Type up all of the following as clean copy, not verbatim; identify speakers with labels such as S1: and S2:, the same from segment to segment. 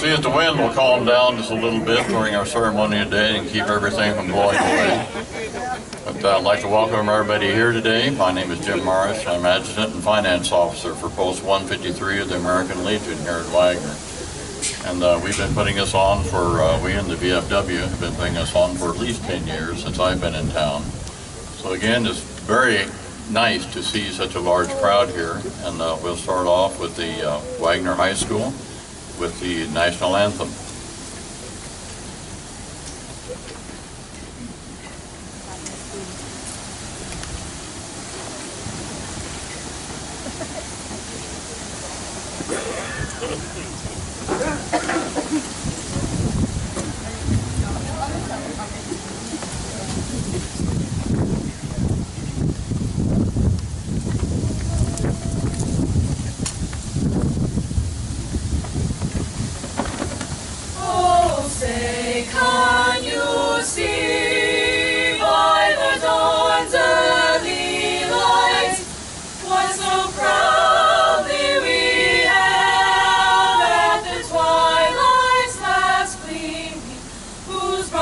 S1: See if the wind will calm down just a little bit during our ceremony today and keep everything from blowing away. But I'd like to welcome everybody here today. My name is Jim Morris. I'm Adjutant and Finance Officer for Post 153 of the American Legion here at Wagoner. And we've been putting this on for, we in the VFW have been putting this on for at least 10 years since I've been in town. So again, it's very nice to see such a large crowd here. And we'll start off with the Wagoner High School with the national anthem.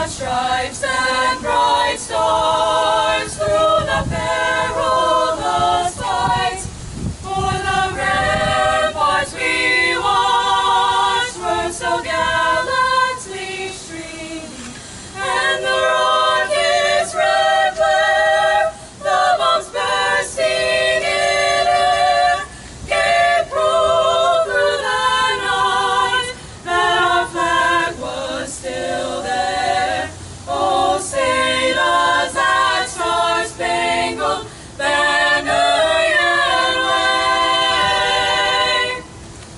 S2: Stripes and bright stars through the perilous fights, for the ramparts we watched were so gallantly streaming, and the rockets' red glare, the bombs bursting in air, gave proof through the night that our flag was still there. Oh, say does that star-spangled banner yet wave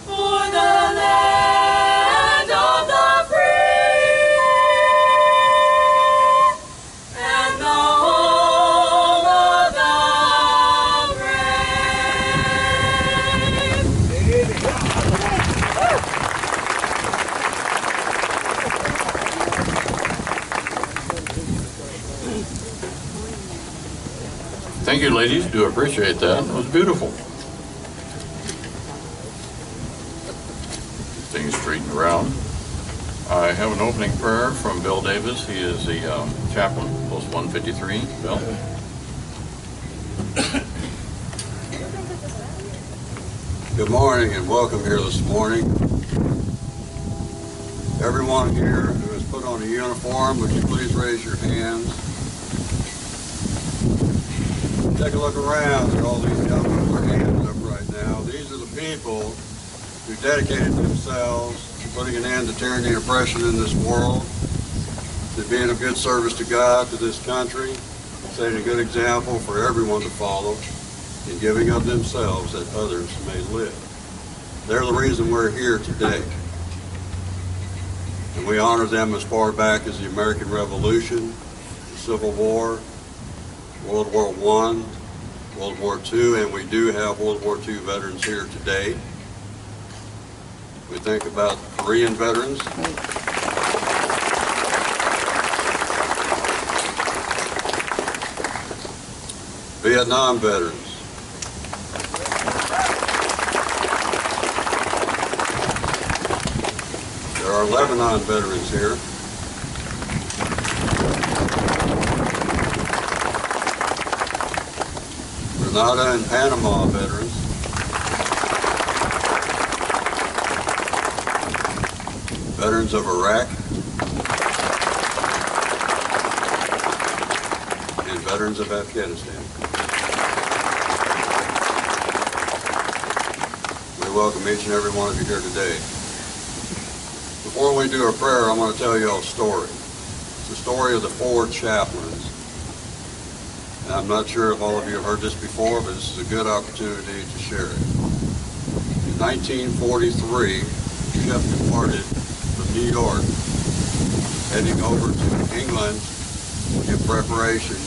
S2: for the land of the free and the home of the
S1: Thank you, ladies. Do appreciate that. It was beautiful. Things straightened around. I have an opening prayer from Bill Davis. He is the chaplain, Post 153. Bill?
S3: Good morning and welcome here this morning. Everyone here who has put on a uniform, would you please raise your hands? Take a look around at all these young with their hands up right now. These are the people who dedicated themselves to putting an end to tyranny and oppression in this world, to being of good service to God, to this country, setting a good example for everyone to follow, and giving of themselves that others may live. They're the reason we're here today. And we honor them as far back as the American Revolution, the Civil War, World War I, World War II, and we do have World War II veterans here today. We think about Korean veterans. Vietnam veterans. There are Lebanon veterans here. Grenada and Panama veterans. Veterans of Iraq. And veterans of Afghanistan. We welcome each and every one of you here today. Before we do our prayer, I'm going to tell you a story. It's the story of the 4 chaplains. And I'm not sure if all of you have heard this before, but this is a good opportunity to share it. In 1943, the ship departed from New York, heading over to England in preparation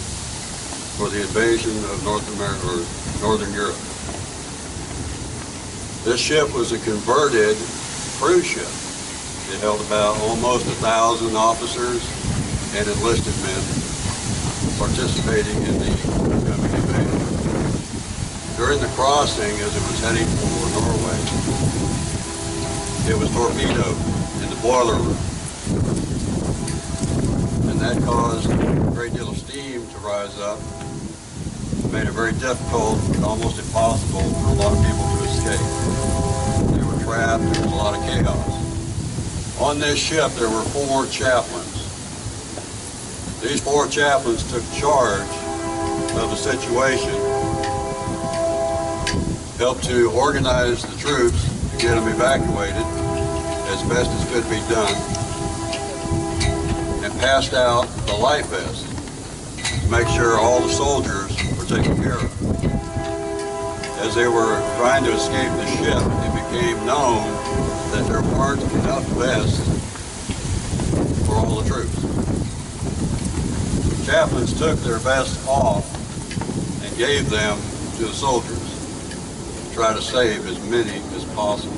S3: for the invasion of North America, or Northern Europe. This ship was a converted cruise ship. It held about almost 1,000 officers and enlisted men participating in the coming invasion. During the crossing, as it was heading for Norway, it was torpedoed in the boiler room. And that caused a great deal of steam to rise up. It made it very difficult and almost impossible for a lot of people to escape. They were trapped, there was a lot of chaos. On this ship there were 4 chaplains. These 4 chaplains took charge of the situation, helped to organize the troops to get them evacuated as best as could be done, and passed out the life vests to make sure all the soldiers were taken care of. As they were trying to escape the ship, it became known that there weren't enough vests for all the troops. The chaplains took their vests off and gave them to the soldiers to try to save as many as possible.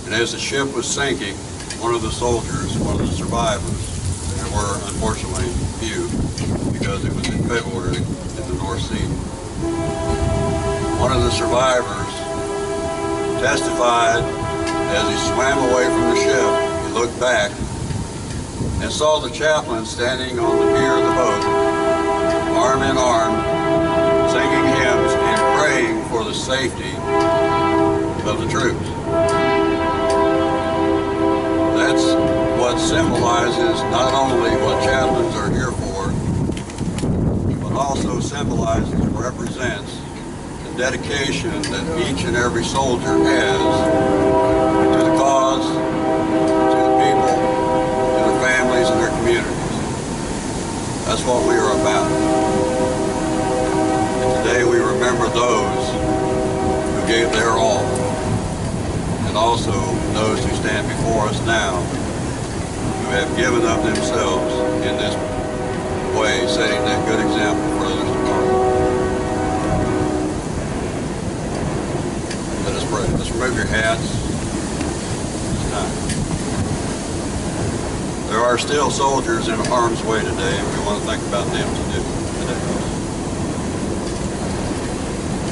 S3: And as the ship was sinking, one of the soldiers, one of the survivors, there were unfortunately few because it was in February in the North Sea. One of the survivors testified as he swam away from the ship, he looked back and saw the chaplain standing on the pier of the boat, arm in arm, singing hymns and praying for the safety of the troops. That's what symbolizes not only what chaplains are here for, but also symbolizes and represents the dedication that each and every soldier has to the cause, to the people, to their families and their communities. That's what we are about. And today we remember those who gave their all, and also those who stand before us now, who have given up themselves in this way, setting that good example for others to follow. Let us pray. Let's remove your hats. It's time. There are still soldiers in harm's way today, and we want to think about them today.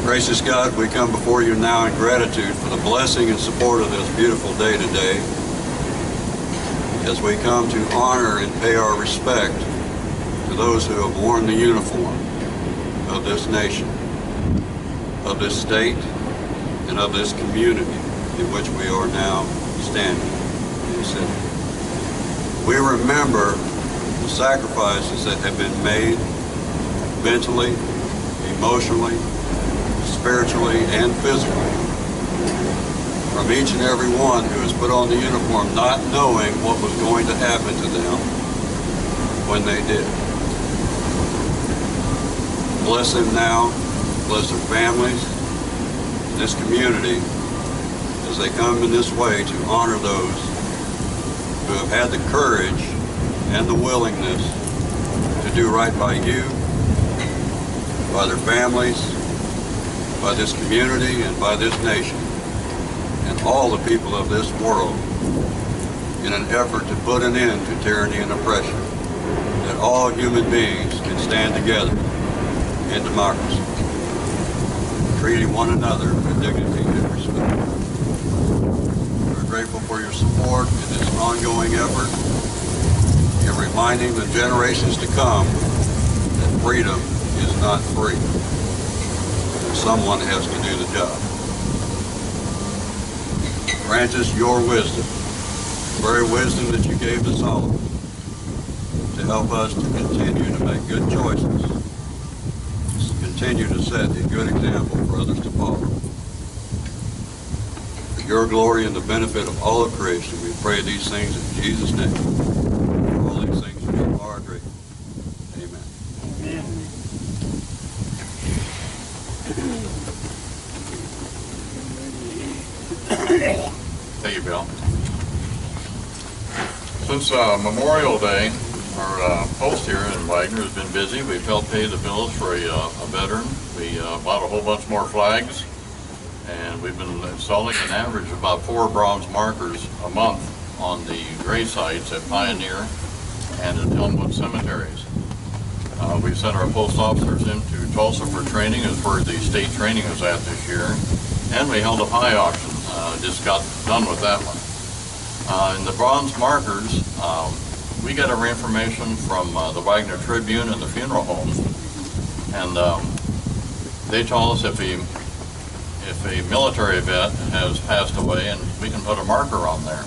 S3: Gracious God, we come before you now in gratitude for the blessing and support of this beautiful day today, as we come to honor and pay our respect to those who have worn the uniform of this nation, of this state, and of this community in which we are now standing and sitting. We remember the sacrifices that have been made mentally, emotionally, spiritually, and physically from each and every one who has put on the uniform, not knowing what was going to happen to them when they did. Bless them now, bless their families, and this community as they come in this way to honor those who have had the courage and the willingness to do right by you, by their families, by this community, and by this nation, and all the people of this world, in an effort to put an end to tyranny and oppression, that all human beings can stand together in democracy, treating one another with dignity and respect. We're grateful for your support in this ongoing effort, and reminding the generations to come that freedom is not free. Someone has to do the job. Grant us your wisdom, the very wisdom that you gave to Solomon, to help us to continue to make good choices, to continue to set a good example for others to follow. For your glory and the benefit of all of creation, we pray these things in Jesus' name. For all these things we are grateful. Amen.
S4: Amen.
S1: Thank you, Bill. Since Memorial Day, our post here in Wagner has been busy. We've helped pay the bills for a veteran. We bought a whole bunch more flags, and we've been installing an average of about 4 bronze markers a month on the grave sites at Pioneer and at Elmwood cemeteries. We sent our post officers into Tulsa for training, as where the state training was at this year, and we held a pie auction Just got done with that one. In the bronze markers, we got our information from the Wagoner Tribune and the funeral home, and they told us if a military vet has passed away, and we can put a marker on there.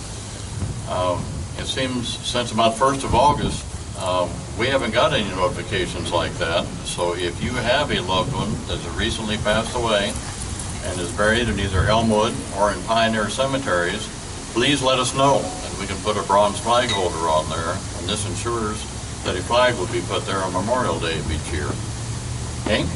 S1: It seems since about 1st of August, we haven't got any notifications like that. So if you have a loved one that's recently passed away and is buried in either Elmwood or in Pioneer cemeteries, please let us know, and we can put a bronze flag holder on there, and this ensures that a flag will be put there on Memorial Day of each year. Okay?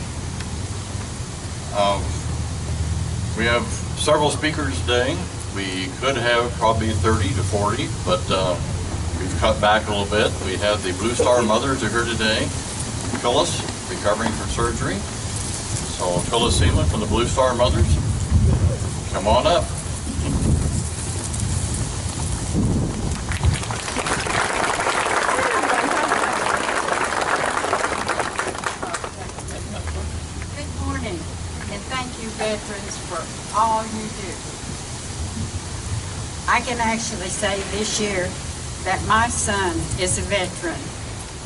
S1: We have several speakers today. We could have probably 30 to 40, but we've cut back a little bit. We have the Blue Star Mothers are here today. Phyllis, recovering from surgery. So Phyllis Seaman from the Blue Star Mothers, come on up.
S4: Good morning, and thank you, veterans, for all you do. I can actually say this year that my son is a veteran.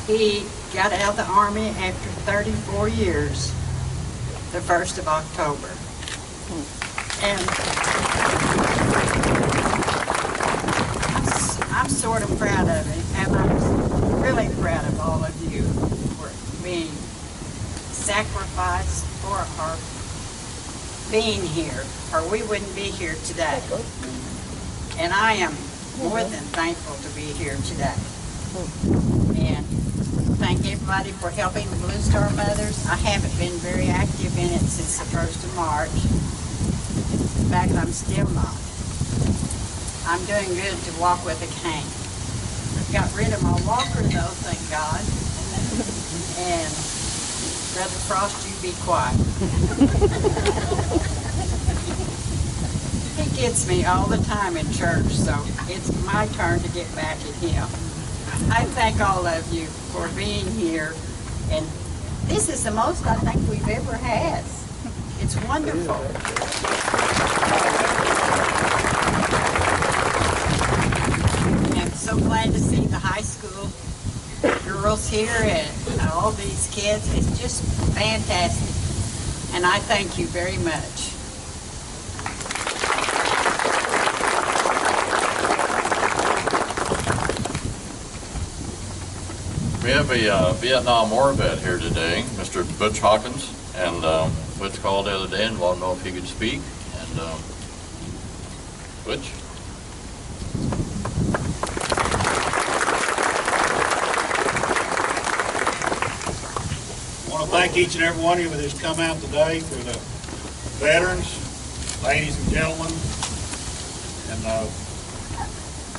S4: He got out of the Army after 34 years, the 1st of October. And I'm sort of proud of him, and I'm really proud of all of you for being sacrificed for our being here, or we wouldn't be here today. And I am more than thankful to be here today. And thank everybody for helping the Blue Star Mothers. I haven't been very active in it since the 1st of March. In fact, I'm still not. I'm doing good to walk with a cane. I've got rid of my walker though, thank God. And Brother Frost, you be quiet. He gets me all the time in church, so it's my turn to get back at him. I thank all of you for being here, and this is the most I think we've ever had. It's wonderful. I'm so glad to see the high school girls here and all these kids. It's just fantastic, and I thank you very much.
S1: We have a Vietnam War vet here today, Mr. Butch Hawkins, and Butch called the other day and wanted to know if he could speak. And Butch?
S5: I want to thank each and every one of you that has come out today for the veterans, ladies and gentlemen, and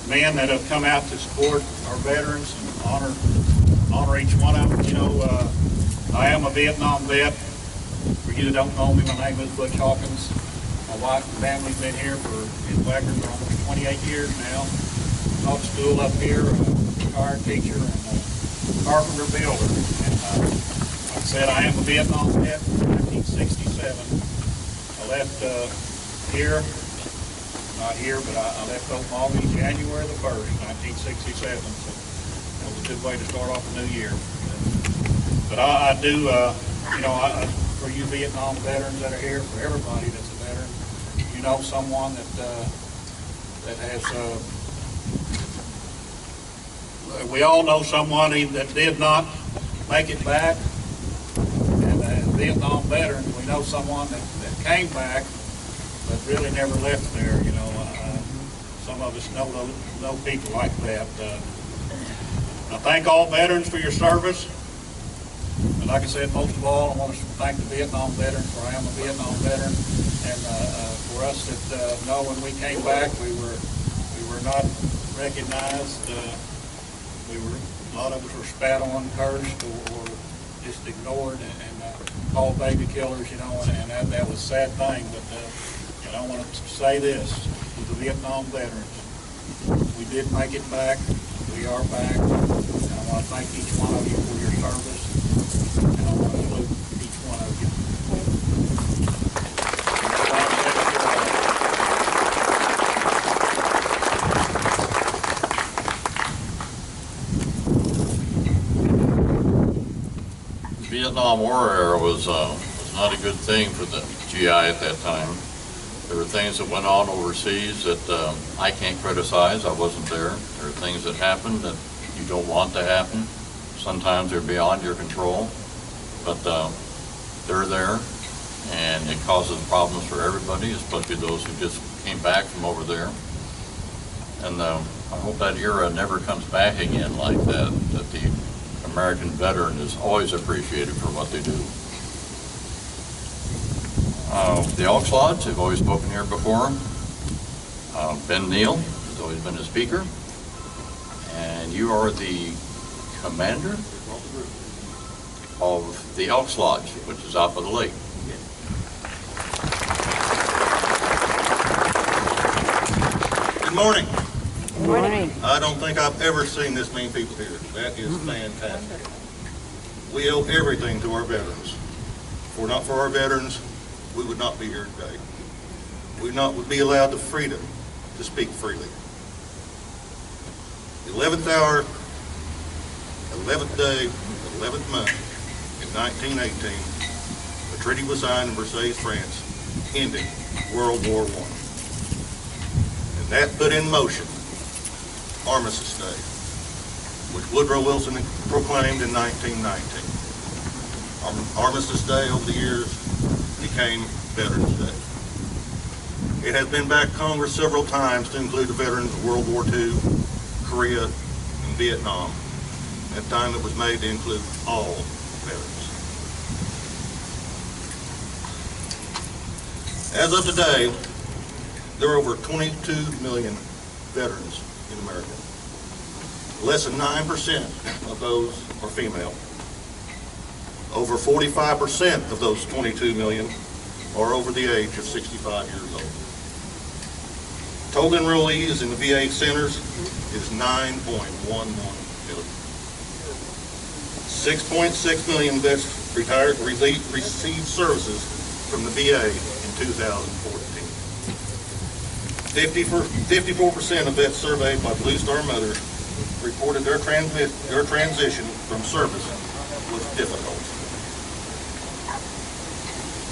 S5: men that have come out to support our veterans and honor each one of them. You know, I am a Vietnam vet. For you that don't know me, my name is Butch Hawkins. My wife and family's been here in Wagoner for almost 28 years now. Taught school up here, a retired teacher and a carpenter builder. And like I said, I am a Vietnam vet from 1967. I left here, not here, but I left Oklahoma January the 1st, 1967. So that was a good way to start off a new year. But I do, you know, for you Vietnam veterans that are here, for everybody that's a veteran, you know someone that has, we all know someone that did not make it back. And as Vietnam veterans, we know someone that came back, but really never left there, you know. Some of us know people like that. I thank all veterans for your service. And like I said, most of all, I want to thank the Vietnam veterans, for I am a Vietnam veteran. And for us that know when we came back, we were not recognized. A lot of us were spat on, cursed, or just ignored and called baby killers, you know, and that was a sad thing. But I want to say this to the Vietnam veterans. We did make it back. We are back. And I want to thank each one of you for your service. And I want to salute each one of you.
S1: Vietnam War era was not a good thing for the GI at that time. There were things that went on overseas that I can't criticize. I wasn't there. There are things that happened that you don't want to happen. Sometimes they're beyond your control, but they're there, and it causes problems for everybody, especially those who just came back from over there. And I hope that era never comes back again like that, that the American veteran is always appreciated for what they do. The Elks Lodge, I've always spoken here before. Ben Neal has always been a speaker. And you are the commander of the Elks Lodge, which is out by the lake.
S6: Good morning.
S7: Good morning.
S6: I don't think I've ever seen this many people here. That is fantastic. We owe everything to our veterans. If it were not for our veterans, we would not be here today. We would not be allowed the freedom to speak freely. The 11th hour, 11th day, 11th month in 1918, a treaty was signed in Versailles, France, ending World War I. And that put in motion Armistice Day, which Woodrow Wilson proclaimed in 1919. Armistice Day over the years became Veterans Day. It has been back to Congress several times to include the veterans of World War II, Korea, and Vietnam. At the time it was made to include all veterans. As of today, there are over 22 million veterans in America. Less than 9% of those are female. Over 45% of those 22 million are over the age of 65 years old. Total enrollees in the VA centers is 9.11 million. 6.6 million vets retired received services from the VA in 2014. 54% of vets surveyed by Blue Star Mothers reported their transition from service was difficult.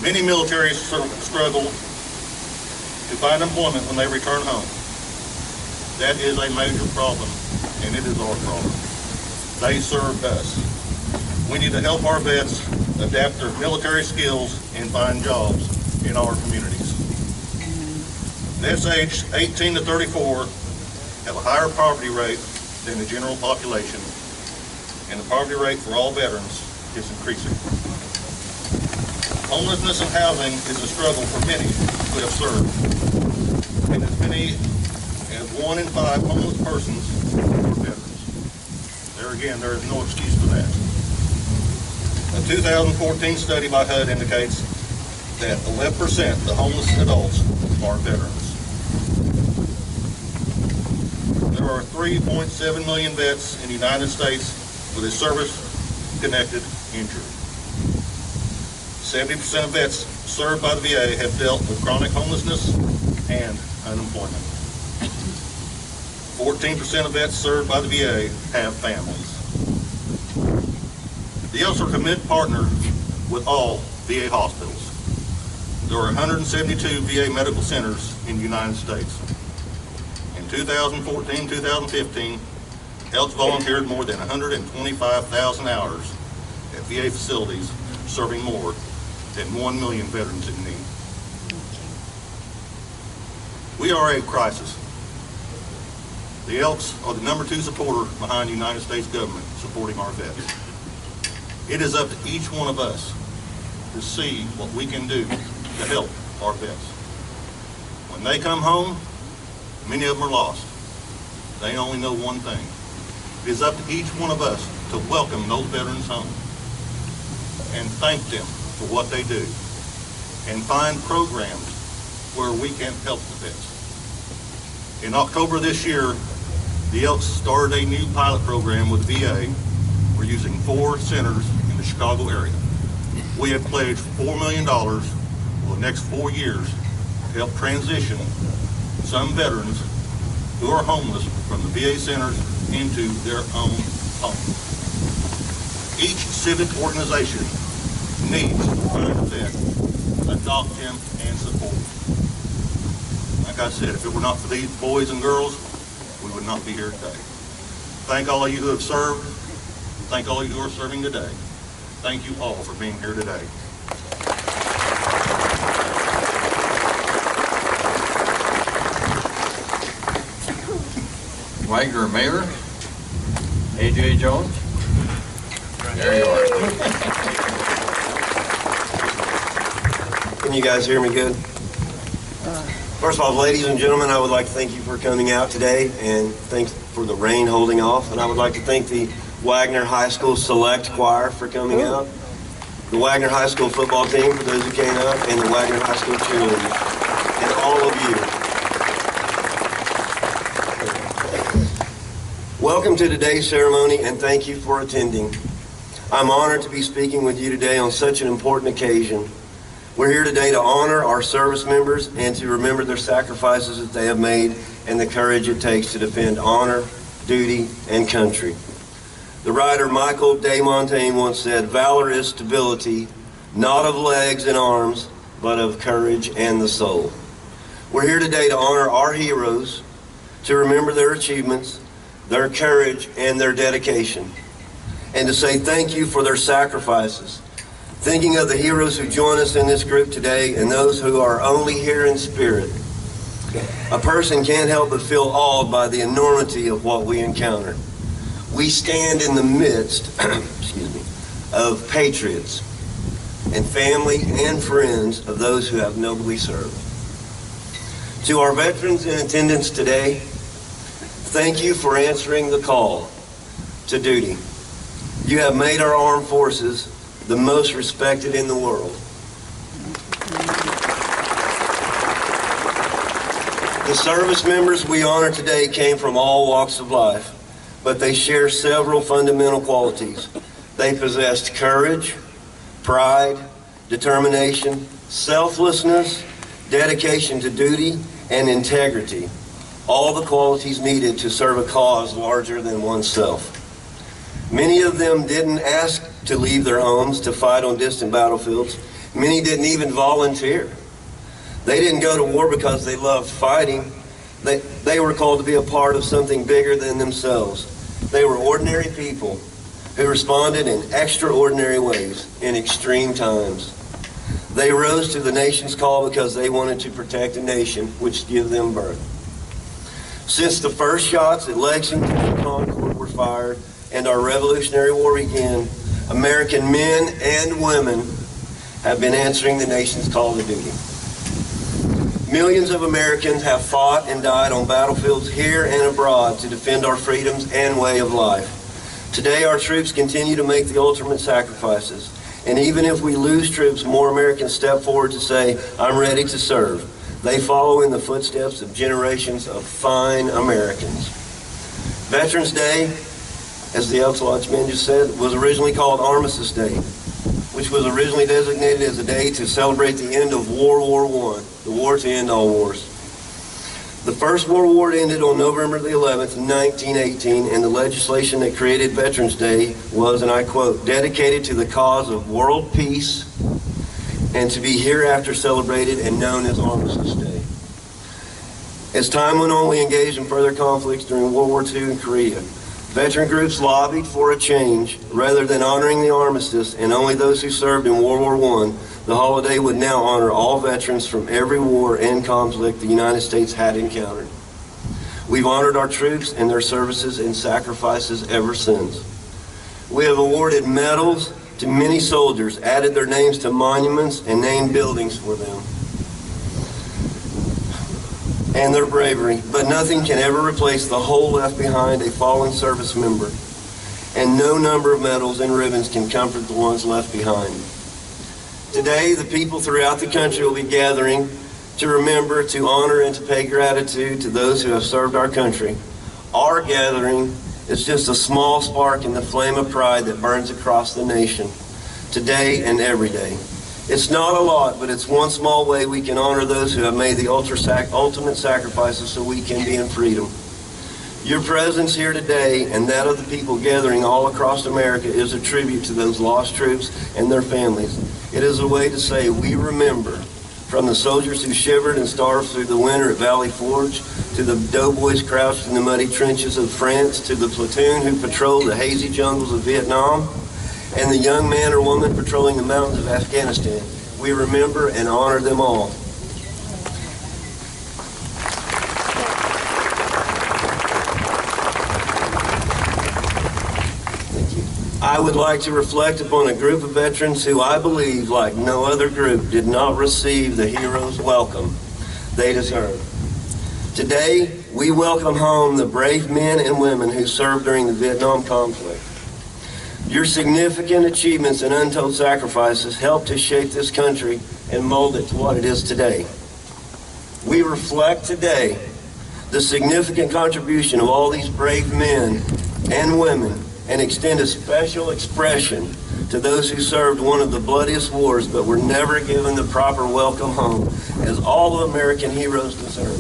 S6: Many military struggle to find employment when they return home. That is a major problem, and it is our problem. They served us. We need to help our vets adapt their military skills and find jobs in our communities. Vets aged 18 to 34 have a higher poverty rate than the general population, and the poverty rate for all veterans is increasing. Homelessness and housing is a struggle for many who have served, and as many as 1 in 5 homeless persons are veterans. There again, there is no excuse for that. A 2014 study by HUD indicates that 11% of the homeless adults are veterans. There are 3.7 million vets in the United States with a service-connected injury. 70% of vets served by the VA have dealt with chronic homelessness and unemployment. 14% of vets served by the VA have families. The Elks are a committed partner with all VA hospitals. There are 172 VA medical centers in the United States. In 2014-2015, Elks volunteered more than 125,000 hours at VA facilities, serving more than 1 million veterans in need. We are a crisis. The Elks are the #2 supporter behind the United States government supporting our vets. It is up to each one of us to see what we can do to help our vets. When they come home, many of them are lost. They only know one thing. It is up to each one of us to welcome those veterans home and thank them for what they do and find programs where we can help the vets. In October this year, the Elks started a new pilot program with VA. We're using 4 centers in the Chicago area. We have pledged $4 million for the next 4 years to help transition some veterans who are homeless from the VA centers into their own home. Each civic organization needs to find a vet, adopt him, and support him. Like I said, if it were not for these boys and girls, we would not be here today. Thank all of you who have served. Thank all of you who are serving today. Thank you all for being here today.
S1: Wagoner Mayor, A.J. Jones. There you are.
S7: Can you guys hear me good? First of all, ladies and gentlemen, I would like to thank you for coming out today, and thanks for the rain holding off. And I would like to thank the Wagoner High School Select Choir for coming out, the Wagoner High School football team for those who came out, and the Wagoner High School cheerleaders, and all of you. Welcome to today's ceremony, and thank you for attending. I'm honored to be speaking with you today on such an important occasion. We're here today to honor our service members and to remember their sacrifices that they have made and the courage it takes to defend honor, duty, and country. The writer Michael de Montaigne once said, "Valor is stability, not of legs and arms, but of courage and the soul." We're here today to honor our heroes, to remember their achievements, their courage, and their dedication, and to say thank you for their sacrifices. Thinking of the heroes who join us in this group today and those who are only here in spirit, a person can't help but feel awed by the enormity of what we encounter. We stand in the midst of patriots and family and friends of those who have nobly served. To our veterans in attendance today, thank you for answering the call to duty. You have made our armed forces the most respected in the world. The service members we honor today came from all walks of life, but they share several fundamental qualities. They possessed courage, pride, determination, selflessness, dedication to duty, and integrity. All the qualities needed to serve a cause larger than oneself. Many of them didn't ask to leave their homes to fight on distant battlefields. Many didn't even volunteer. They didn't go to war because they loved fighting. They were called to be a part of something bigger than themselves. They were ordinary people who responded in extraordinary ways in extreme times. They rose to the nation's call because they wanted to protect a nation which gave them birth. Since the first shots at Lexington and Concord were fired and our Revolutionary War began, American men and women have been answering the nation's call to duty. Millions of Americans have fought and died on battlefields here and abroad to defend our freedoms and way of life. Today, our troops continue to make the ultimate sacrifices. And even if we lose troops, more Americans step forward to say, "I'm ready to serve." They follow in the footsteps of generations of fine Americans. Veterans Day, as the Elks Lodgeman just said, was originally called Armistice Day, which was originally designated as a day to celebrate the end of World War I, the war to end all wars. The First World War ended on November the 11th, 1918, and the legislation that created Veterans Day was, and I quote, "dedicated to the cause of world peace and to be hereafter celebrated and known as Armistice Day." As time went on, we engaged in further conflicts during World War II in Korea. Veteran groups lobbied for a change. Rather than honoring the armistice and only those who served in World War I, the holiday would now honor all veterans from every war and conflict the United States had encountered. We've honored our troops and their services and sacrifices ever since. We have awarded medals to many soldiers, added their names to monuments, and named buildings for them and their bravery, but nothing can ever replace the hole left behind a fallen service member, and no number of medals and ribbons can comfort the ones left behind. Today, the people throughout the country will be gathering to remember, to honor, and to pay gratitude to those who have served our country. Our gathering is just a small spark in the flame of pride that burns across the nation, today and every day. It's not a lot, but it's one small way we can honor those who have made the ultimate sacrifices so we can be in freedom. Your presence here today and that of the people gathering all across America is a tribute to those lost troops and their families. It is a way to say we remember, from the soldiers who shivered and starved through the winter at Valley Forge, to the doughboys crouched in the muddy trenches of France, to the platoon who patrolled the hazy jungles of Vietnam, and the young man or woman patrolling the mountains of Afghanistan. We remember and honor them all. I would like to reflect upon a group of veterans who I believe, like no other group, did not receive the hero's welcome they deserve. Today, we welcome home the brave men and women who served during the Vietnam conflict. Your significant achievements and untold sacrifices helped to shape this country and mold it to what it is today. We reflect today the significant contribution of all these brave men and women and extend a special expression to those who served one of the bloodiest wars but were never given the proper welcome home as all American heroes deserve.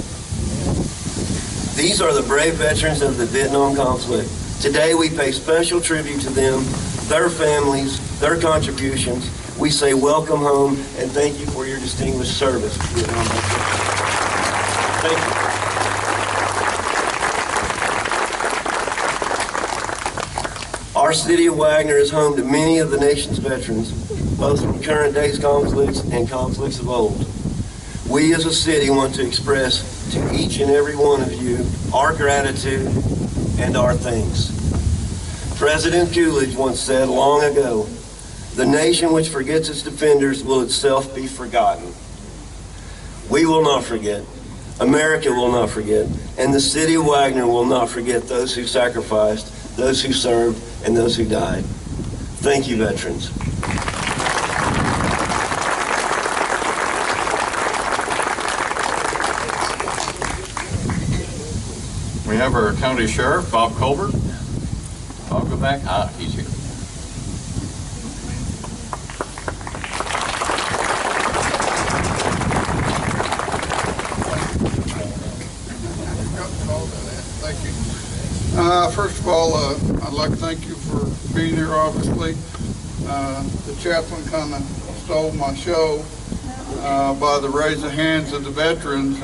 S7: These are the brave veterans of the Vietnam conflict. Today we pay special tribute to them, their families, their contributions. We say welcome home and thank you for your distinguished service. Thank you. Our city of Wagoner is home to many of the nation's veterans, both from current day's conflicts and conflicts of old. We as a city want to express to each and every one of you our gratitude and our thanks. President Coolidge once said long ago, "The nation which forgets its defenders will itself be forgotten." We will not forget. America will not forget. And the city of Wagoner will not forget those who sacrificed, those who served, and those who died. Thank you, veterans.
S1: We have our county sheriff, Bob Colbert. Bob, go back. He's here.
S8: Thank you. First of all, I'd like to thank you for being here, obviously. The chaplain kind of stole my show by the raise of hands of the veterans.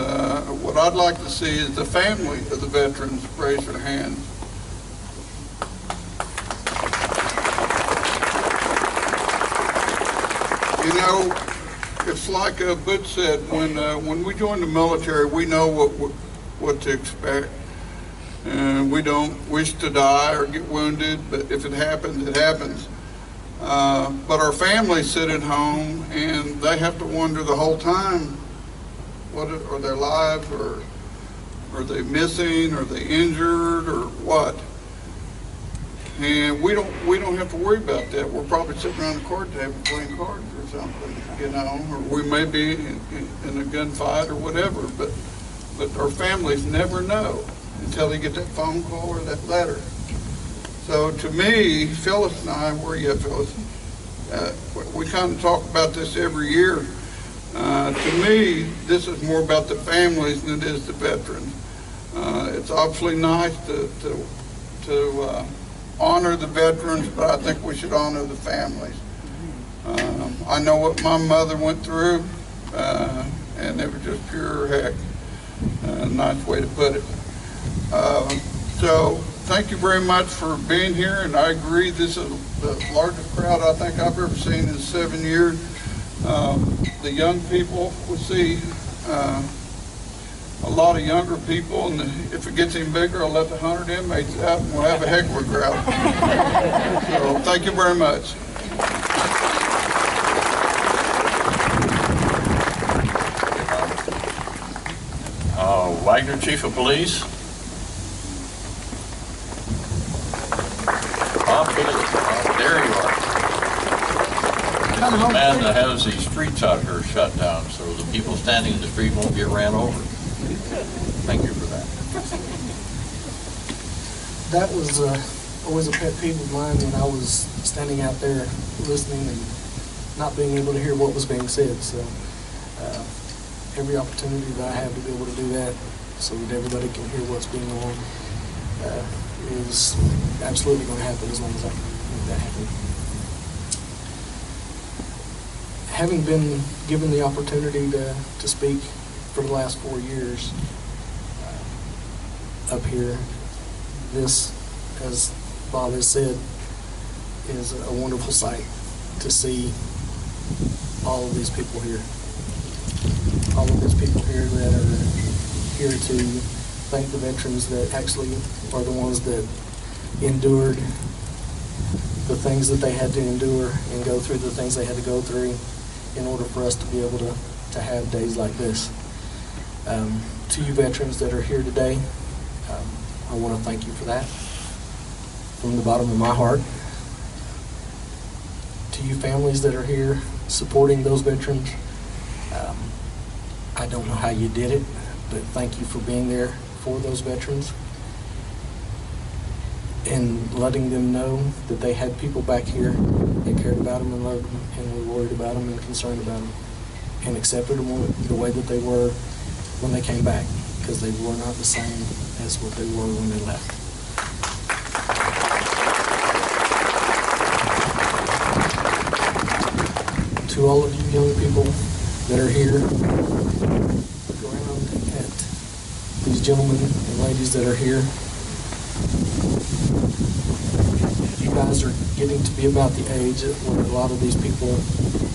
S8: What I'd like to see is the family of the veterans raise their hands. You know, it's like Butch said, when we join the military, we know what to expect. And we don't wish to die or get wounded, but if it happens, it happens. But our families sit at home and they have to wonder the whole time, are their lives, or are they missing, are they injured, or what? And we don't have to worry about that. We're probably sitting around the card table playing cards or something, you know, or we may be in a gunfight or whatever, but our families never know until they get that phone call or that letter. So to me, Phyllis and I, where are you at, Phyllis? We kind of talk about this every year. To me, this is more about the families than it is the veterans. It's obviously nice to honor the veterans, but I think we should honor the families. I know what my mother went through, and it was just pure heck. Nice way to put it. So thank you very much for being here, and I agree this is the largest crowd I think I've ever seen in 7 years. The young people, we see a lot of younger people, and if it gets any bigger, I'll let the 100 inmates out and we'll have a heck of a crowd. So thank you very much.
S1: Wagoner Chief of Police. Bob, there you are. This is the man that has these streets out here shut down so the people standing in the street won't get ran over. Thank you for that.
S9: That was always a pet peeve of mine when I was standing out there listening and not being able to hear what was being said. So every opportunity that I have to be able to do that so that everybody can hear what's being on. is absolutely going to happen as long as I can make that happen. Having been given the opportunity to speak for the last 4 years up here, this, as Bob has said, is a wonderful sight to see all of these people here. All of these people here that are here to thank the veterans that actually are the ones that endured the things that they had to endure and go through the things they had to go through in order for us to be able to have days like this. To you veterans that are here today, I want to thank you for that from the bottom of my heart. To you families that are here supporting those veterans, I don't know how you did it, but thank you for being there for those veterans and letting them know that they had people back here that cared about them and loved them and were worried about them and concerned about them and accepted them the way that they were when they came back, because they were not the same as what they were when they left. To all of you young people that are here, look around at these gentlemen and ladies that are here. You guys are getting to be about the age where a lot of these people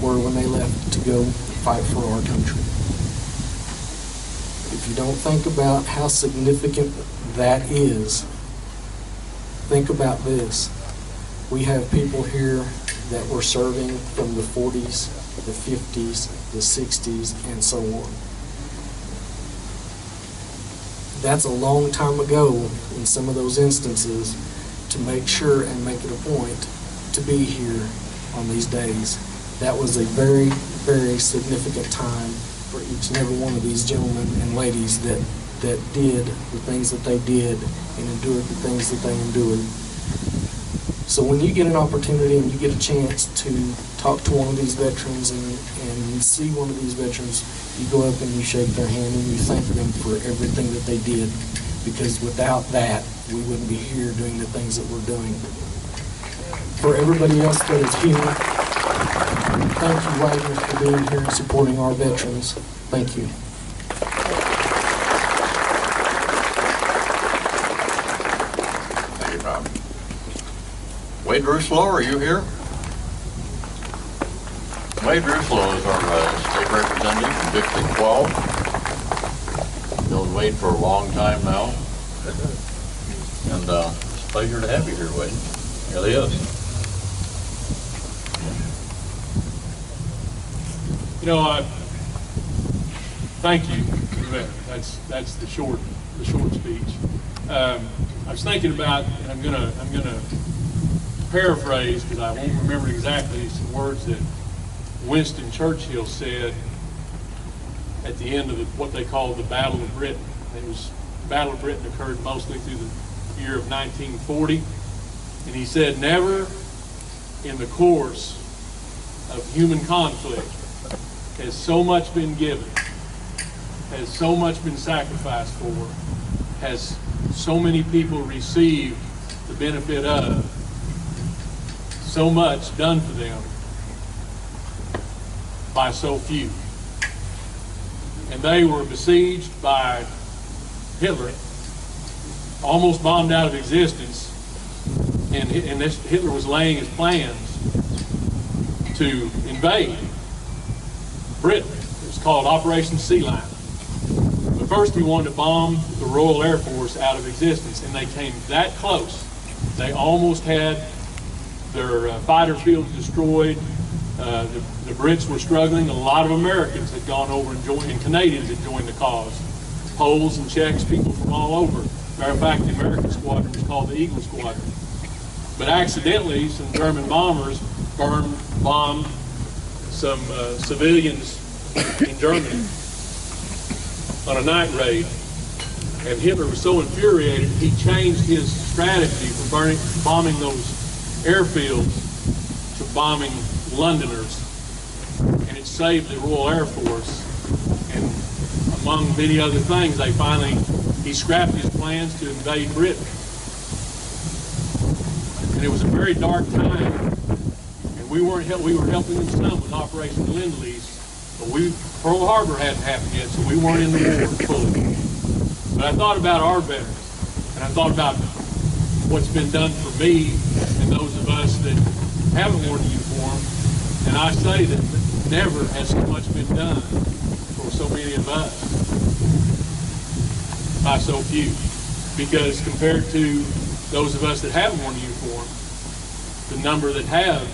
S9: were when they left to go fight for our country. If you don't think about how significant that is, think about this. We have people here that were serving from the 40s, the 50s, the 60s, and so on. That's a long time ago in some of those instances to make sure and make it a point to be here on these days. That was a very, very significant time for each and every one of these gentlemen and ladies that did the things that they did and endured the things that they endured. So when you get an opportunity and you get a chance to talk to one of these veterans and see one of these veterans, you go up and you shake their hand and you thank them for everything that they did, because without that, we wouldn't be here doing the things that we're doing. For everybody else that is here, thank you, Wagoners, for being here and supporting our veterans. Thank you.
S1: Thank you, Bob. Wade Ruslow, are you here? Wade Ruslow is our state representative from District 12. Known Wade for a long time now. And it's a pleasure to have you here, Wade. It really is.
S10: You know, thank you. That's the short speech. I was thinking about, and I'm gonna paraphrase because I won't remember exactly some words that Winston Churchill said at the end of what they called the Battle of Britain. The Battle of Britain occurred mostly through the year of 1940, and he said, never in the course of human conflict has so much been given, has so much been sacrificed for, has so many people received the benefit of, so much done for them by so few. And they were besieged by Hitler, almost bombed out of existence, and Hitler was laying his plans to invade Britain. It was called Operation Sea Lion. But first he wanted to bomb the Royal Air Force out of existence, and they came that close. They almost had their fighter fields destroyed. The Brits were struggling. A lot of Americans had gone over and joined, and Canadians had joined the cause. Poles and Czechs, people from all over. Matter of fact, the American squadron was called the Eagle Squadron. But accidentally, some German bombers bombed some civilians in Germany on a night raid. And Hitler was so infuriated, he changed his strategy from bombing those airfields to bombing Londoners. And it saved the Royal Air Force. And among many other things, he scrapped his plans to invade Britain. and it was a very dark time, and we were helping them some with Operation Lend-Lease, but Pearl Harbor hadn't happened yet, so we weren't in the war fully. But I thought about our veterans, and I thought about what's been done for me and those of us that haven't worn a uniform, and I say that never has so much been done for so many of us by so few. Because compared to those of us that haven't worn a uniform, the number that have,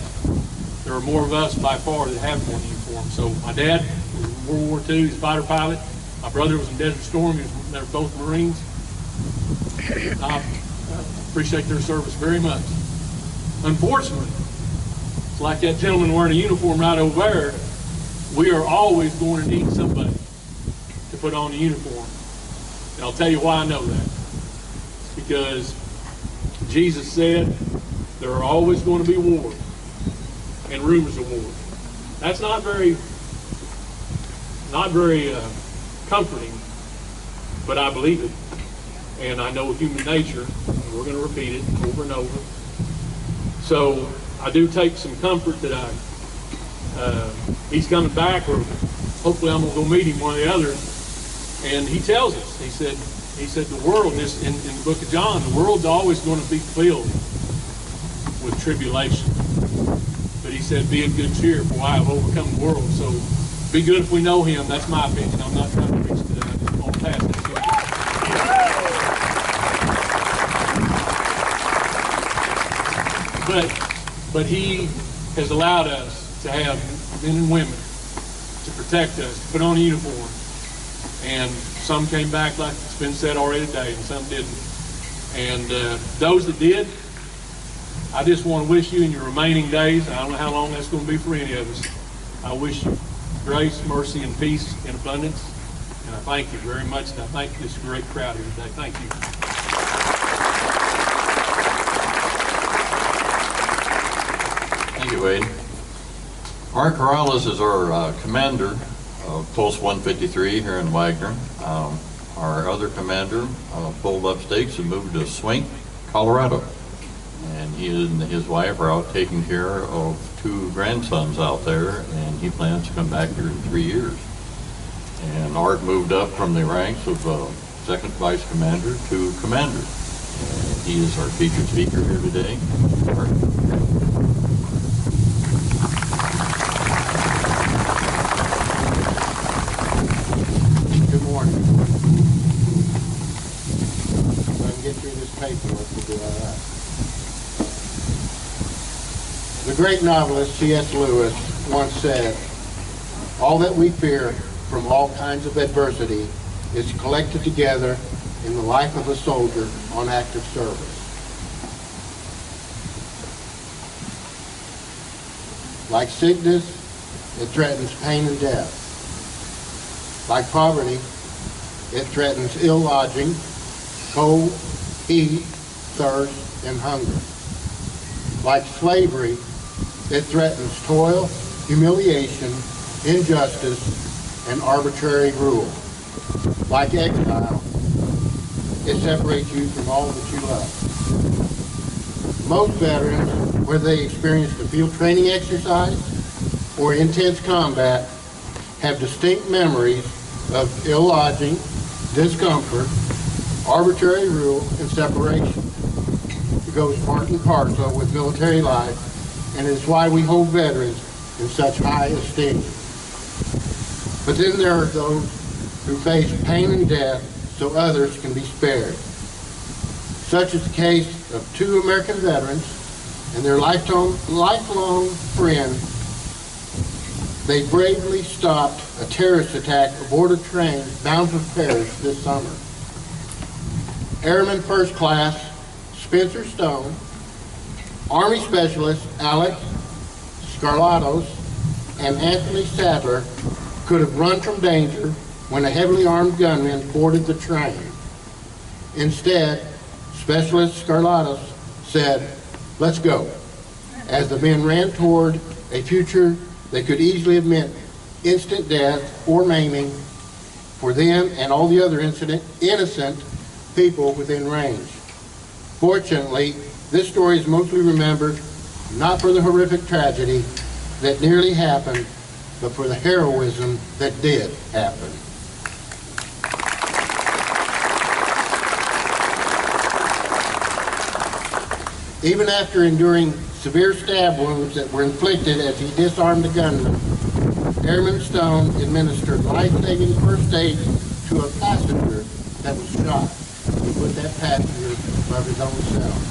S10: there are more of us by far that haven't worn a uniform. So my dad was in World War II, he's a fighter pilot. My brother was in Desert Storm, they're both Marines. I appreciate their service very much. Unfortunately, it's like that gentleman wearing a uniform right over there, we are always going to need somebody to put on a uniform. And I'll tell you why I know that. Because Jesus said there are always going to be wars and rumors of war. That's not very comforting, but I believe it. And I know human nature, and we're going to repeat it over and over. So I do take some comfort that he's coming back, or hopefully I'm going to go meet him, one or the other. And he tells us, he said the world, in the book of John, the world's always going to be filled with tribulation. But he said, be of good cheer, for I have overcome the world. So be good if we know him. That's my opinion. I'm not trying to preach today. I'm just going to pass it. But he has allowed us to have men and women to protect us, to put on a uniform. And some came back, like it's been said already today, and some didn't. And those that did, I just want to wish you in your remaining days, I don't know how long that's going to be for any of us, I wish you grace, mercy, and peace in abundance. And I thank you very much, and I thank this great crowd here today. Thank you.
S1: Thank you, Wade. Mark Corrales is our commander of Post 153 here in Wagoner. Our other commander pulled up stakes and moved to Swink, Colorado. And he and his wife are out taking care of 2 grandsons out there, and he plans to come back here in 3 years. And Art moved up from the ranks of second vice commander to commander. And he is our featured speaker here today. Art.
S11: Good morning. If I can get through this paperwork, we'll do all right. The great novelist C.S. Lewis once said, "All that we fear from all kinds of adversity is collected together in the life of a soldier on active service." Like sickness, it threatens pain and death. Like poverty, it threatens ill lodging, cold, heat, thirst, and hunger. Like slavery, it threatens toil, humiliation, injustice, and arbitrary rule. Like exile, it separates you from all that you love. Most veterans, whether they experienced a field training exercise or intense combat, have distinct memories of ill lodging, discomfort, arbitrary rule, and separation. It goes part and parcel with military life, and is why we hold veterans in such high esteem. But then there are those who face pain and death so others can be spared. Such is the case of 2 American veterans and their lifelong friend. They bravely stopped a terrorist attack aboard a train bound for Paris this summer. Airman First Class Spencer Stone, Army Specialist Alex Scarlatos, and Anthony Sadler could have run from danger when a heavily armed gunman boarded the train. Instead, Specialist Scarlatos said, "Let's go," as the men ran toward a future that could easily have meant instant death or maiming for them and all the other innocent people within range. Fortunately, This story is mostly remembered not for the horrific tragedy that nearly happened, but for the heroism that did happen. Even after enduring severe stab wounds that were inflicted as he disarmed the gunman, Airman Stone administered life-saving first aid to a passenger that was shot. He put that passenger above his own self.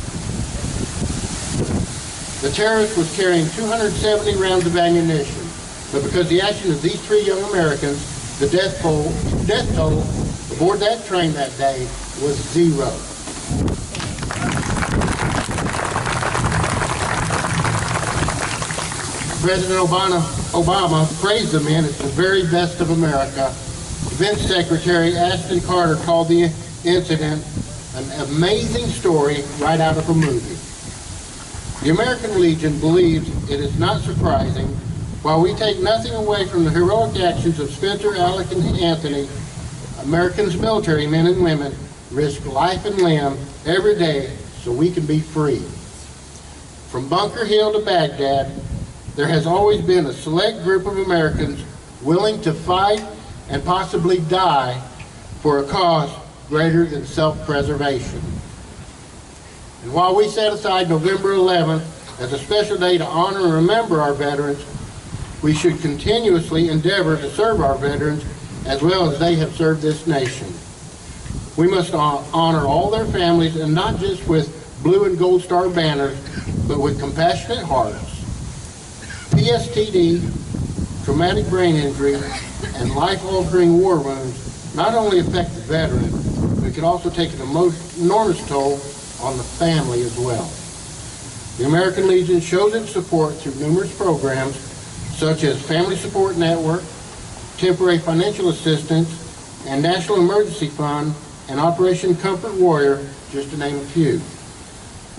S11: The terrorist was carrying 270 rounds of ammunition, but because of the action of these 3 young Americans, the death toll aboard that train that day was 0. President Obama praised the men as the very best of America. Defense Secretary Ashton Carter called the incident an amazing story right out of a movie. The American Legion believes it is not surprising, while we take nothing away from the heroic actions of Spencer, Alec, and Anthony, Americans' military men and women risk life and limb every day so we can be free. From Bunker Hill to Baghdad, there has always been a select group of Americans willing to fight and possibly die for a cause greater than self-preservation. And while we set aside November 11th as a special day to honor and remember our veterans, we should continuously endeavor to serve our veterans as well as they have served this nation. We must honor all their families, and not just with blue and gold star banners, but with compassionate hearts. PSTD, traumatic brain injury, and life-altering war wounds not only affect the veteran, but can also take an enormous toll on the family as well. The American Legion shows its support through numerous programs such as Family Support Network, Temporary Financial Assistance, and National Emergency Fund, and Operation Comfort Warrior, just to name a few.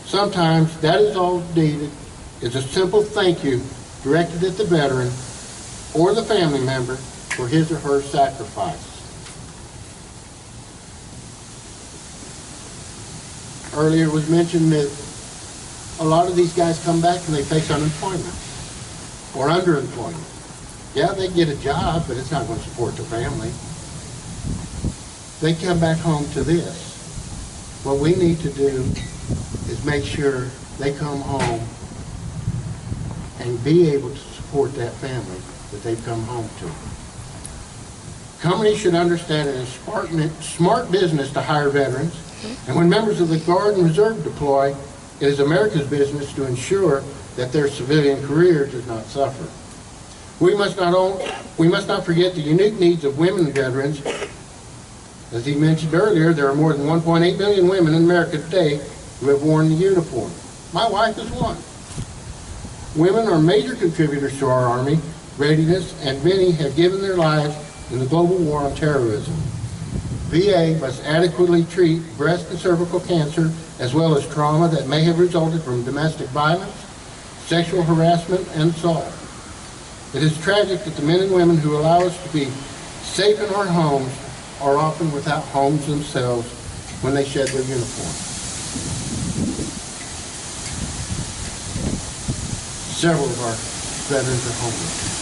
S11: Sometimes that is all needed is a simple thank you directed at the veteran or the family member for his or her sacrifice. Earlier was mentioned that a lot of these guys come back and they face unemployment or underemployment. Yeah, they get a job, but it's not going to support their family. They come back home to this. What we need to do is make sure they come home and be able to support that family that they've come home to. Companies should understand it is smart business to hire veterans, and when members of the Guard and Reserve deploy, it is America's business to ensure that their civilian career does not suffer. We must not forget the unique needs of women veterans. As he mentioned earlier, there are more than 1.8 million women in America today who have worn the uniform. My wife is one. Women are major contributors to our Army readiness, and many have given their lives in the global war on terrorism. VA must adequately treat breast and cervical cancer, as well as trauma that may have resulted from domestic violence, sexual harassment, and assault. It is tragic that the men and women who allow us to be safe in our homes are often without homes themselves when they shed their uniform. Several of our veterans are homeless.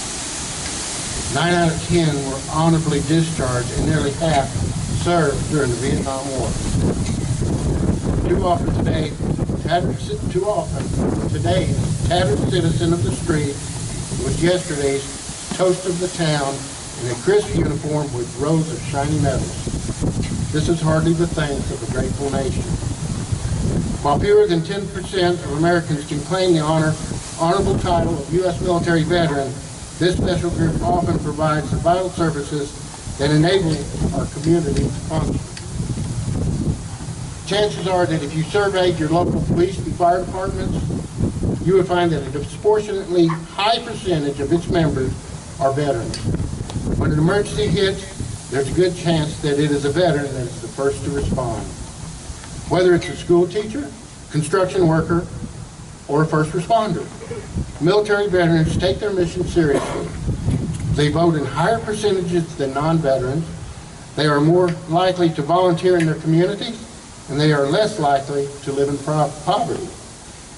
S11: 9 out of 10 were honorably discharged, and nearly half served during the Vietnam War. Too often today's tattered citizen of the street was yesterday's toast of the town in a crisp uniform with rows of shiny medals. This is hardly the thanks of a grateful nation. While fewer than 10% of Americans can claim the honorable title of U.S. military veteran, this special group often provides the vital services that enable our community to function. Chances are that if you surveyed your local police and fire departments, you would find that a disproportionately high percentage of its members are veterans. When an emergency hits, there's a good chance that it is a veteran that is the first to respond. Whether it's a school teacher, construction worker, or a first responder, military veterans take their mission seriously. They vote in higher percentages than non-veterans. They are more likely to volunteer in their communities, and they are less likely to live in poverty.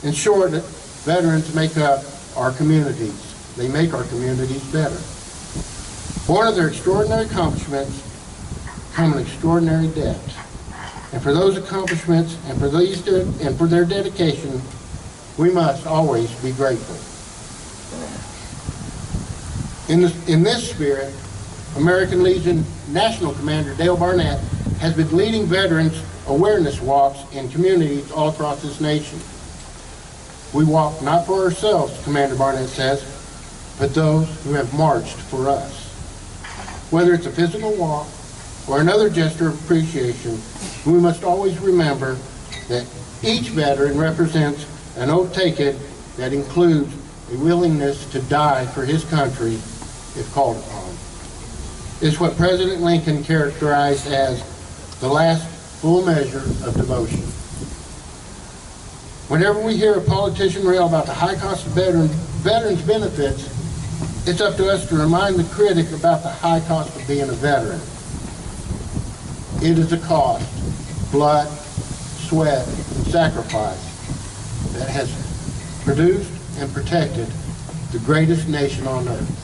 S11: In short, veterans make up our communities. They make our communities better. Born of their extraordinary accomplishments come an extraordinary debt. And for those accomplishments and for their dedication, we must always be grateful. In this spirit, American Legion National Commander Dale Barnett has been leading veterans awareness walks in communities all across this nation. We walk not for ourselves, Commander Barnett says, but those who have marched for us. Whether it's a physical walk or another gesture of appreciation, we must always remember that each veteran represents an oath taken that includes a willingness to die for his country if called upon. It's what President Lincoln characterized as the last full measure of devotion. Whenever we hear a politician rail about the high cost of veterans benefits, it's up to us to remind the critic about the high cost of being a veteran. It is a cost, blood, sweat, and sacrifice that has produced and protected the greatest nation on earth.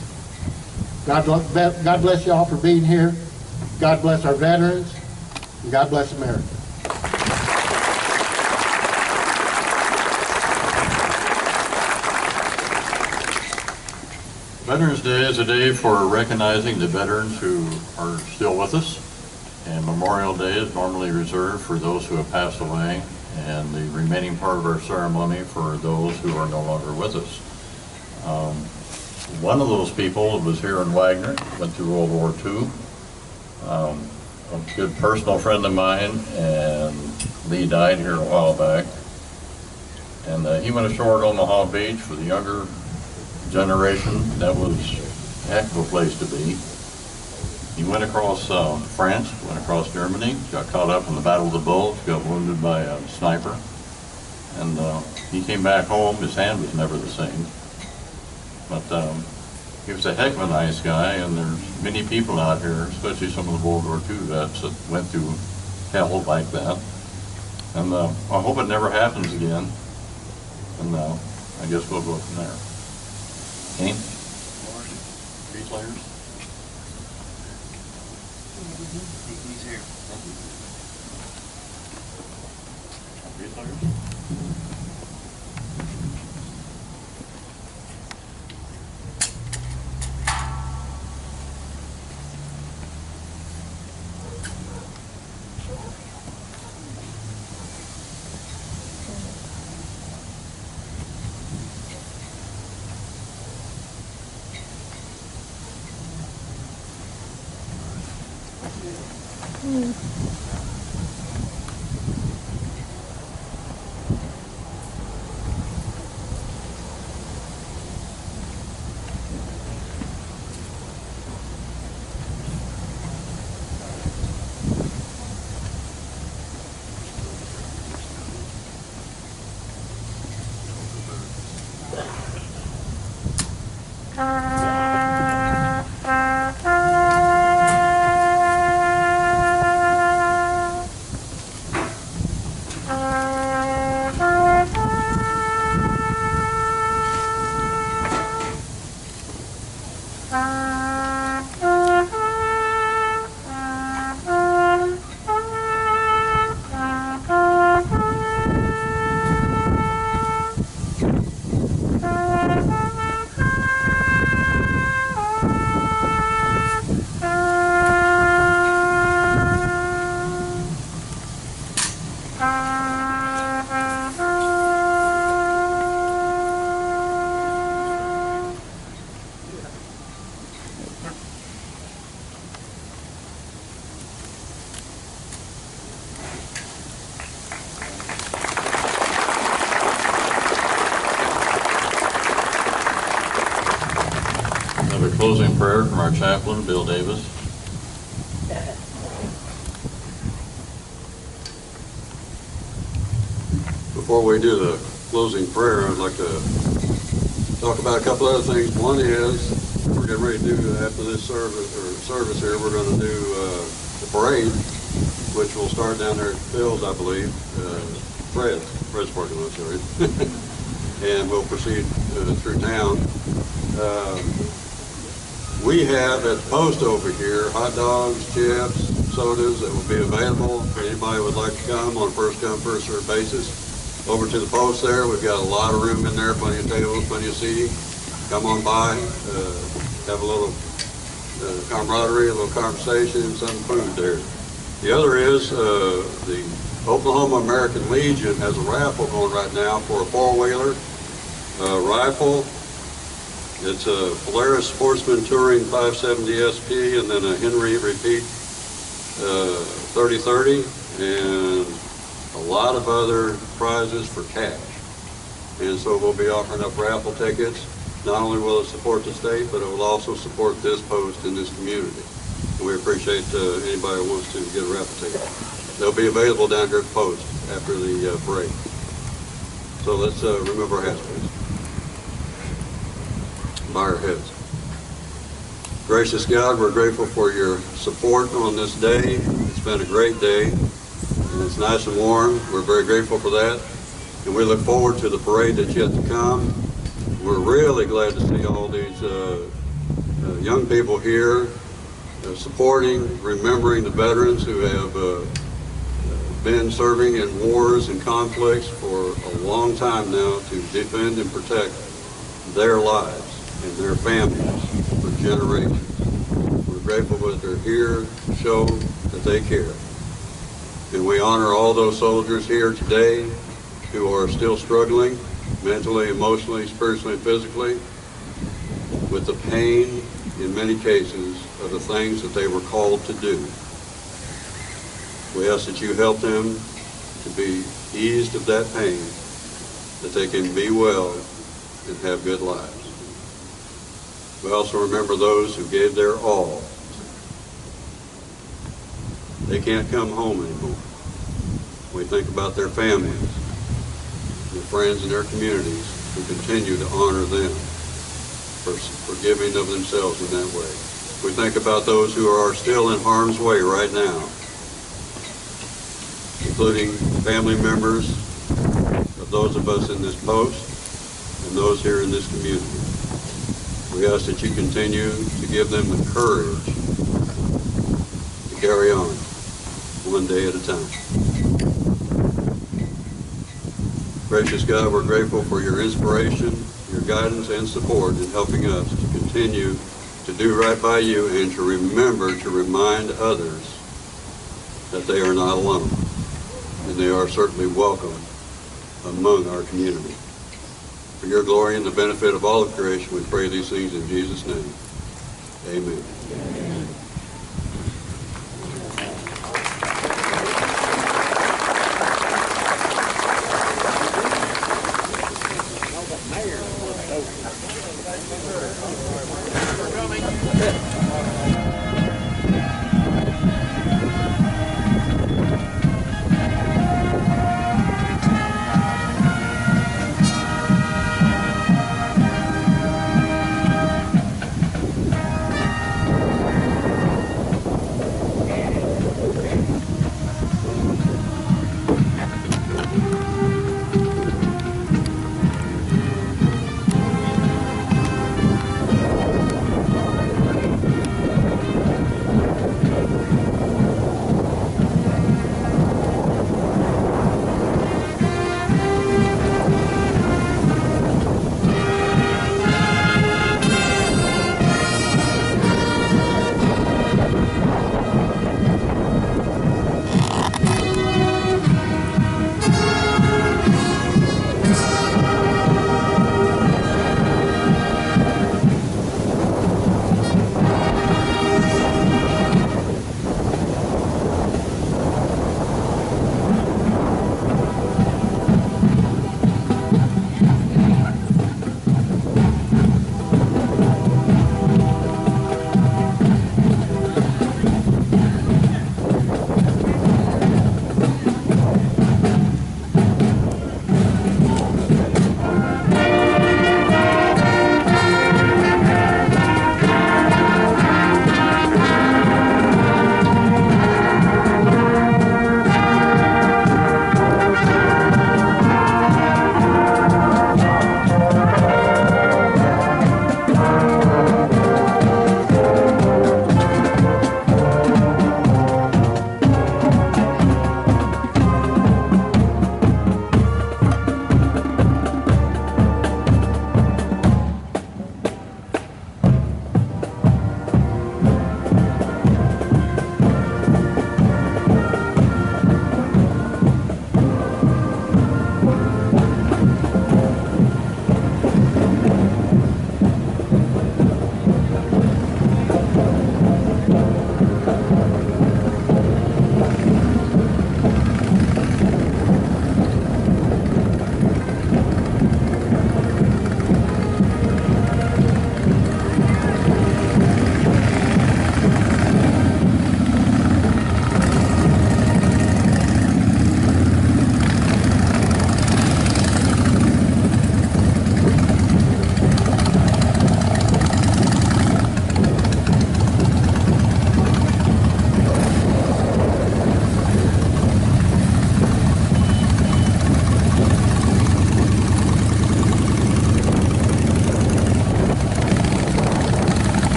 S11: God bless you all for being here. God bless our veterans, and God bless America.
S1: Veterans Day is a day for recognizing the veterans who are still with us, and Memorial Day is normally reserved for those who have passed away, and the remaining part of our ceremony for those who are no longer with us. One of those people was here in Wagoner, went through World War II. A good personal friend of mine, and Lee died here a while back. And he went ashore at Omaha Beach for the younger generation. That was a heck of a place to be. He went across France, went across Germany, got caught up in the Battle of the Bulge, got wounded by a sniper, and he came back home. His hand was never the same. But he was a heck of a nice guy, and there's many people out here, especially some of the World War II vets, that went through hell like that. And I hope it never happens again. And I guess we'll go from there. Kane? Three players?
S7: He's here.
S1: Three players? A closing prayer from our chaplain, Bill Davis.
S3: Before we do the closing prayer, I'd like to talk about a couple other things. One is we're getting ready to do after this service here. We're going to do the parade, which will start down there at Phil's, I believe. Fred's parking lot, sorry. and we'll proceed through town. We have at the post over here hot dogs, chips, sodas that will be available if anybody would like to come on a first come, first served basis. Over to the post there, we've got a lot of room in there, plenty of tables, plenty of seating. Come on by, have a little camaraderie, a little conversation, and some food there. The other is the Oklahoma American Legion has a raffle going right now for a four-wheeler rifle. It's a Polaris Sportsman Touring 570 SP and then a Henry Repeat 3030 and a lot of other prizes for cash. And so we'll be offering up raffle tickets. Not only will it support the state, but it will also support this post in this community. And we appreciate anybody who wants to get a raffle ticket. They'll be available down here at the post after the break. So let's remove our hats, please. Bow our heads. Gracious God, we're grateful for your support on this day. It's been a great day, and it's nice and warm. We're very grateful for that, and we look forward to the parade that's yet to come. We're really glad to see all these young people here supporting, remembering the veterans who have been serving in wars and conflicts for a long time now to defend and protect their lives and their families for generations. We're grateful that they're here to show that they care. And we honor all those soldiers here today who are still struggling mentally, emotionally, spiritually, and physically with the pain, in many cases, of the things that they were called to do. We ask that you help them to be eased of that pain, that they can be well and have good lives. We also remember those who gave their all. They can't come home anymore. We think about their families, their friends and their communities who continue to honor them for giving of themselves in that way. We think about those who are still in harm's way right now, including family members of those of us in this post and those here in this community. We ask that you continue to give them the courage to carry on one day at a time. Gracious God, we're grateful for your inspiration, your guidance and support in helping us to continue to do right by you and to remember to remind others that they are not alone and they are certainly welcome among our community. For your glory and the benefit of all of creation, we pray these things in Jesus' name. Amen.